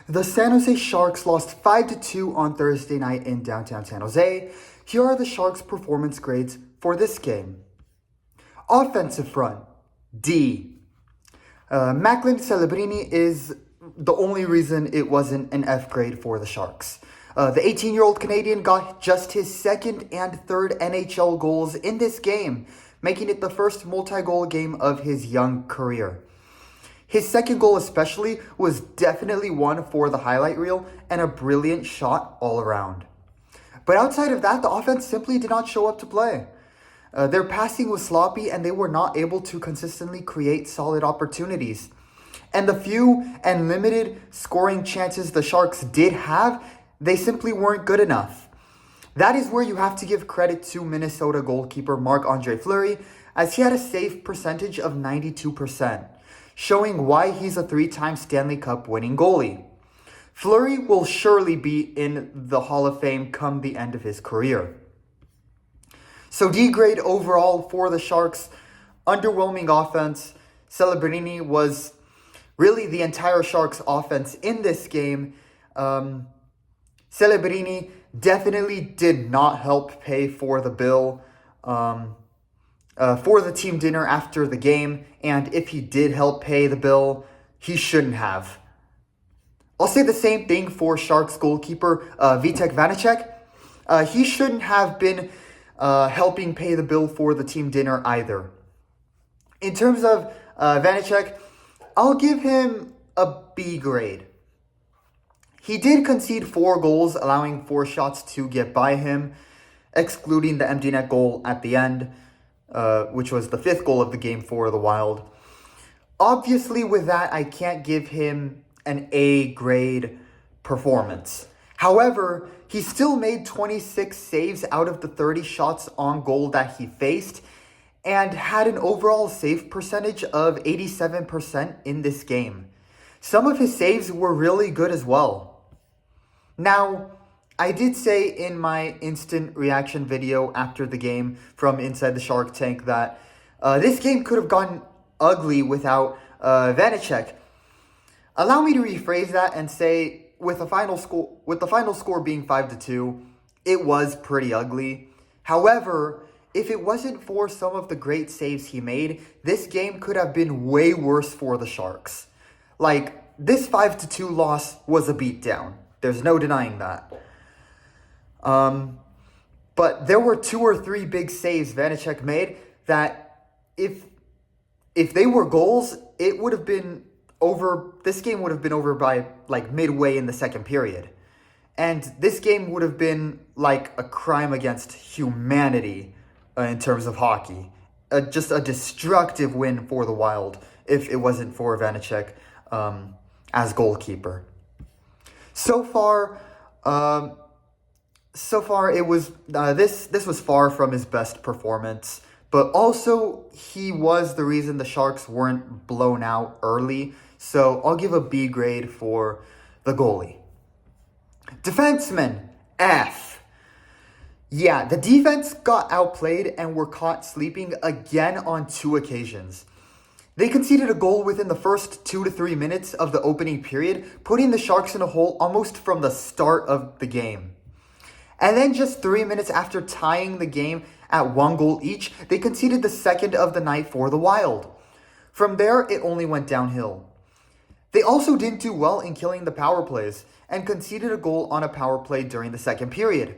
The San Jose Sharks lost 5-2 on Thursday night in downtown San Jose. Here are the Sharks' performance grades for this game. Offensive front, D. Macklin Celebrini is the only reason it wasn't an F grade for the Sharks. The 18-year-old Canadian got just his second and third NHL goals in this game, making it the first multi-goal game of his young career. His second goal especially was definitely one for the highlight reel and a brilliant shot all around. But outside of that, the offense simply did not show up to play. Their passing was sloppy and they were not able to consistently create solid opportunities. And the few and limited scoring chances the Sharks did have, they simply weren't good enough. That is where you have to give credit to Minnesota goalkeeper Marc-Andre Fleury, as he had a save percentage of 92%, showing why he's a 3-time Stanley Cup winning goalie. Fleury will surely be in the Hall of Fame come the end of his career. So D grade overall for the Sharks. Underwhelming offense. Celebrini was really the entire Sharks offense in this game. Celebrini definitely did not help pay for the bill for the team dinner after the game. And if he did help pay the bill, he shouldn't have. I'll say the same thing for Sharks goalkeeper Vitek Vanecek. He shouldn't have been helping pay the bill for the team dinner either. In terms of Vanecek, I'll give him a B grade. He did concede 4 goals, allowing 4 shots to get by him, excluding the empty net goal at the end, which was the 5th goal of the game for the Wild. Obviously, with that, I can't give him an A grade performance. However, he still made 26 saves out of the 30 shots on goal that he faced and had an overall save percentage of 87% in this game. Some of his saves were really good as well. Now, I did say in my instant reaction video after the game from Inside the Shark Tank that this game could have gotten ugly without Vanecek. Allow me to rephrase that and say with the final score being 5-2, it was pretty ugly. However, if it wasn't for some of the great saves he made, this game could have been way worse for the Sharks. Like, this 5-2 loss was a beatdown. There's no denying that. But there were 2 or 3 big saves Vanecek made that if they were goals, it would have been over. This game would have been over by like midway in the second period. And this game would have been like a crime against humanity in terms of hockey. Just a destructive win for the Wild if it wasn't for Vanecek as goalkeeper. So far it was this was far from his best performance, but also he was the reason the Sharks weren't blown out early. So I'll give a B grade for the goalie. Defenseman, F. Yeah, the defense got outplayed and were caught sleeping again on 2 occasions. They conceded a goal within the first 2 to 3 minutes of the opening period, putting the Sharks in a hole almost from the start of the game. And then just 3 minutes after tying the game at 1 goal each, they conceded the second of the night for the Wild. From there, it only went downhill. They also didn't do well in killing the power plays and conceded a goal on a power play during the second period.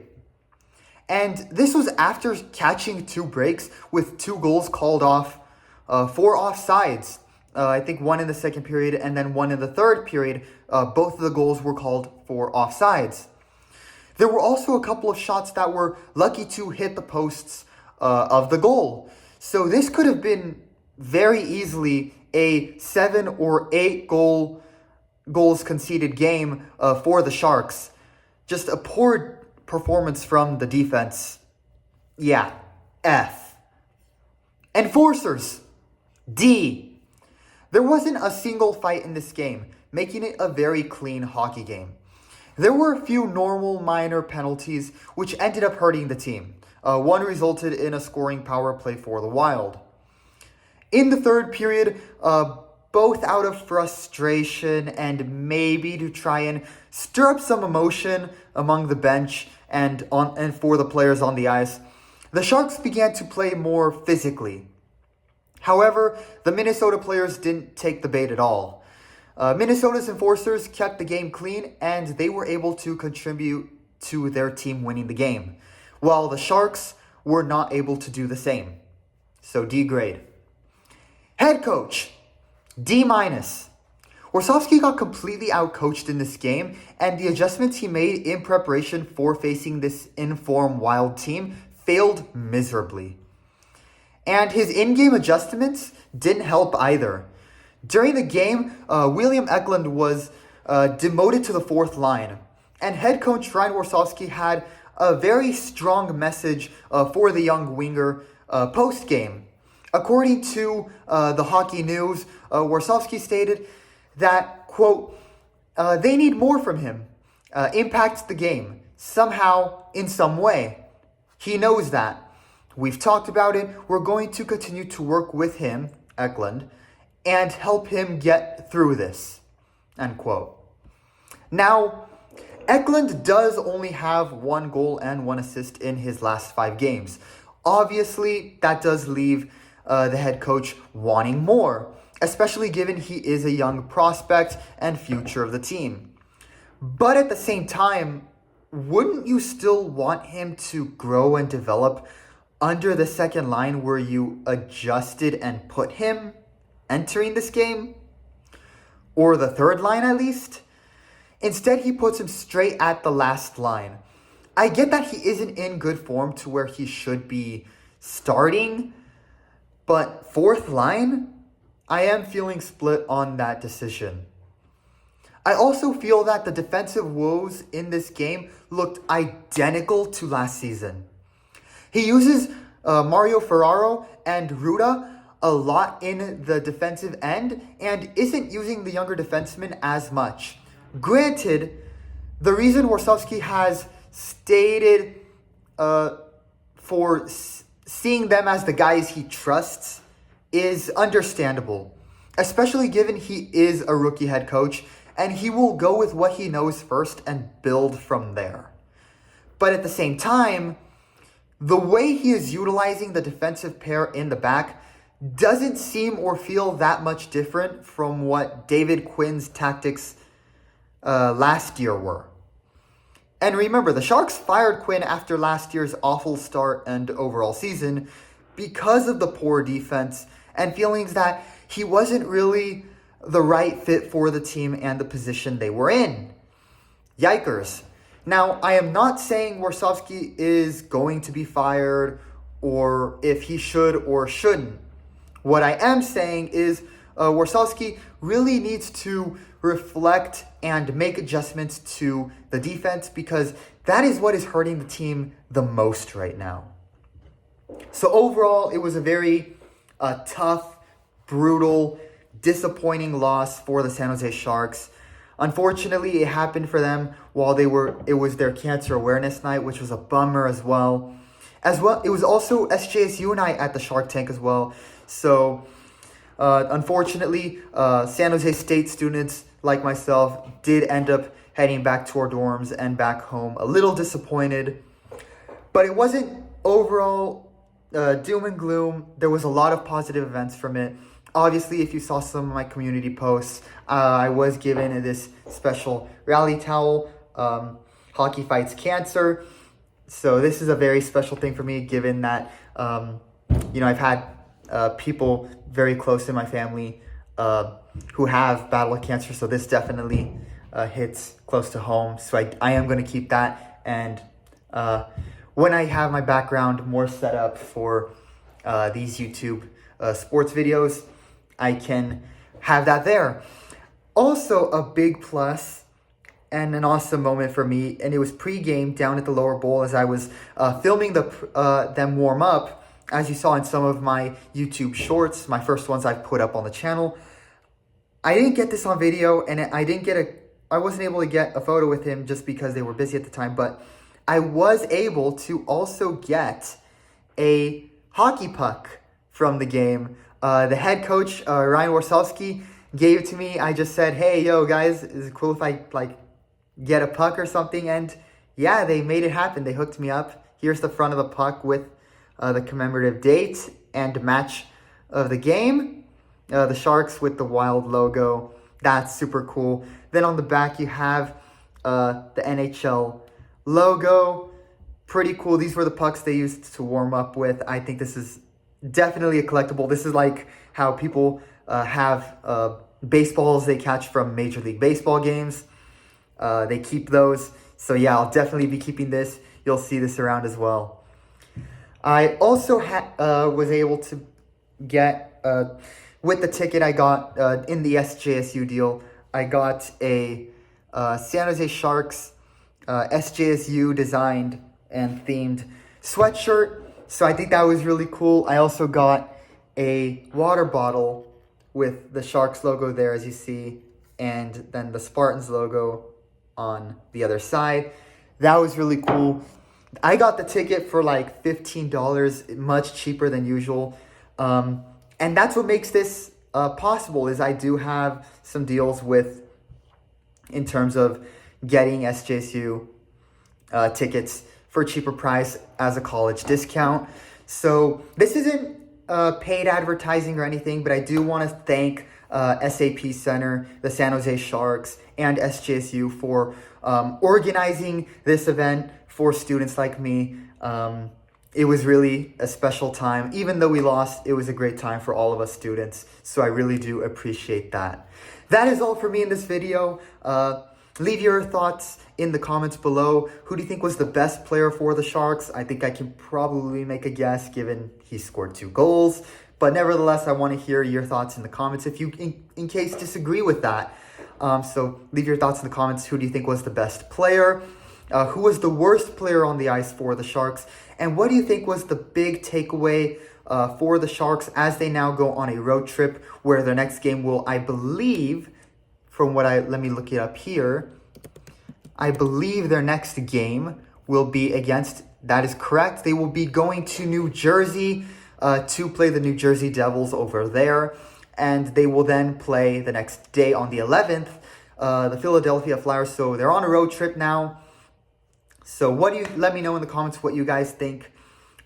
And this was after catching 2 breaks with 2 goals called off for offsides. I think 1 in the second period and then 1 in the third period. Both of the goals were called for offsides. There were also a couple of shots that were lucky to hit the posts of the goal. So this could have been very easily a 7 or 8 goals conceded game for the Sharks. Just a poor performance from the defense. Yeah, F. Enforcers, D. There wasn't a single fight in this game, making it a very clean hockey game. There were a few normal minor penalties which ended up hurting the team. One resulted in a scoring power play for the Wild. In the third period, both out of frustration and maybe to try and stir up some emotion among the bench and for the players on the ice. The Sharks began to play more physically. However, the Minnesota players didn't take the bait at all. Minnesota's enforcers kept the game clean and they were able to contribute to their team winning the game, while the Sharks were not able to do the same. So D grade. Head coach, D-. Warsawski got completely outcoached in this game, and the adjustments he made in preparation for facing this in-form Wild team failed miserably. And his in-game adjustments didn't help either. During the game, William Eklund was demoted to the fourth line, and head coach Ryan Warsawski had a very strong message for the young winger post-game. According to the Hockey News, Warsawski stated that, quote, they need more from him, impact the game, somehow, in some way. He knows that. We've talked about it. We're going to continue to work with him, Eklund, and help him get through this, end quote. Now, Eklund does only have 1 goal and 1 assist in his last 5 games. Obviously, that does leave the head coach wanting more, especially given he is a young prospect and future of the team. But at the same time, wouldn't you still want him to grow and develop under the second line where you adjusted and put him entering this game? Or the third line at least? Instead, he puts him straight at the last line. I get that he isn't in good form to where he should be starting, but fourth line? I am feeling split on that decision. I also feel that the defensive woes in this game looked identical to last season. He uses Mario Ferraro and Ruda a lot in the defensive end and isn't using the younger defensemen as much. Granted, the reason Warsawski has stated for seeing them as the guys he trusts is understandable, especially given he is a rookie head coach and he will go with what he knows first and build from there. But at the same time, the way he is utilizing the defensive pair in the back doesn't seem or feel that much different from what David Quinn's tactics last year were. And remember, the Sharks fired Quinn after last year's awful start and overall season because of the poor defense and feelings that he wasn't really the right fit for the team and the position they were in. Yikers. Now, I am not saying Warsawski is going to be fired or if he should or shouldn't. What I am saying is Warsawski really needs to reflect and make adjustments to the defense because that is what is hurting the team the most right now. So overall, it was a very tough, brutal, disappointing loss for the San Jose Sharks. Unfortunately, it happened for them while it was their cancer awareness night, which was a bummer as well. It was also SJSU night at the Shark Tank as well. So, unfortunately, San Jose State students like myself did end up heading back to our dorms and back home a little disappointed. But it wasn't overall doom and gloom. There was a lot of positive events from it. Obviously, if you saw some of my community posts, I was given this special rally towel, Hockey Fights Cancer. So this is a very special thing for me, given that, I've had people very close in my family who have battled cancer. So this definitely hits close to home. So I am going to keep that. And when I have my background more set up for these YouTube sports videos, I can have that there. Also, a big plus and an awesome moment for me, and it was pre-game down at the Lower Bowl as I was filming them warm up, as you saw in some of my YouTube shorts, my first ones I've put up on the channel. I didn't get this on video, and I wasn't able to get a photo with him just because they were busy at the time, but I was able to also get a hockey puck from the game. The head coach, Ryan Warsawski, gave it to me. I just said, hey, yo, guys, is it cool if I like get a puck or something? And yeah, they made it happen. They hooked me up. Here's the front of the puck with the commemorative date and match of the game. The Sharks with the Wild logo. That's super cool. Then on the back, you have the NHL logo. Pretty cool. These were the pucks they used to warm up with. I think this is definitely a collectible. This is like how people have baseballs they catch from Major League Baseball games. They keep those. So yeah, I'll definitely be keeping this. You'll see this around as well. I also was able to get, with the ticket I got in the SJSU deal, I got a San Jose Sharks SJSU designed and themed sweatshirt. So I think that was really cool. I also got a water bottle with the Sharks logo there, as you see, and then the Spartans logo on the other side. That was really cool. I got the ticket for like $15, much cheaper than usual. And that's what makes this possible, is I do have some deals in terms of getting SJSU tickets for a cheaper price as a college discount. So this isn't paid advertising or anything, but I do want to thank SAP Center, the San Jose Sharks, and SJSU for organizing this event for students like me. It was really a special time. Even though we lost, it was a great time for all of us students. So I really do appreciate that. That is all for me in this video. Leave your thoughts in the comments below. Who do you think was the best player for the Sharks? I think I can probably make a guess given he scored 2 goals. But nevertheless, I want to hear your thoughts in the comments if you, in case, disagree with that. So leave your thoughts in the comments. Who do you think was the best player? Who was the worst player on the ice for the Sharks? And what do you think was the big takeaway for the Sharks as they now go on a road trip where their next game will, I believe, let me look it up here. I believe their next game will be against, that is correct, they will be going to New Jersey to play the New Jersey Devils over there. And they will then play the next day on the 11th, the Philadelphia Flyers. So they're on a road trip now. So let me know in the comments what you guys think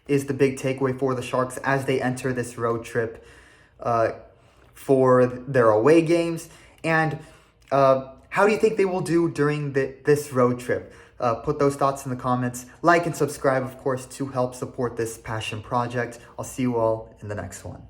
is the big takeaway for the Sharks as they enter this road trip for their away games. And how do you think they will do during this road trip? Put those thoughts in the comments. Like and subscribe, of course, to help support this passion project. I'll see you all in the next one.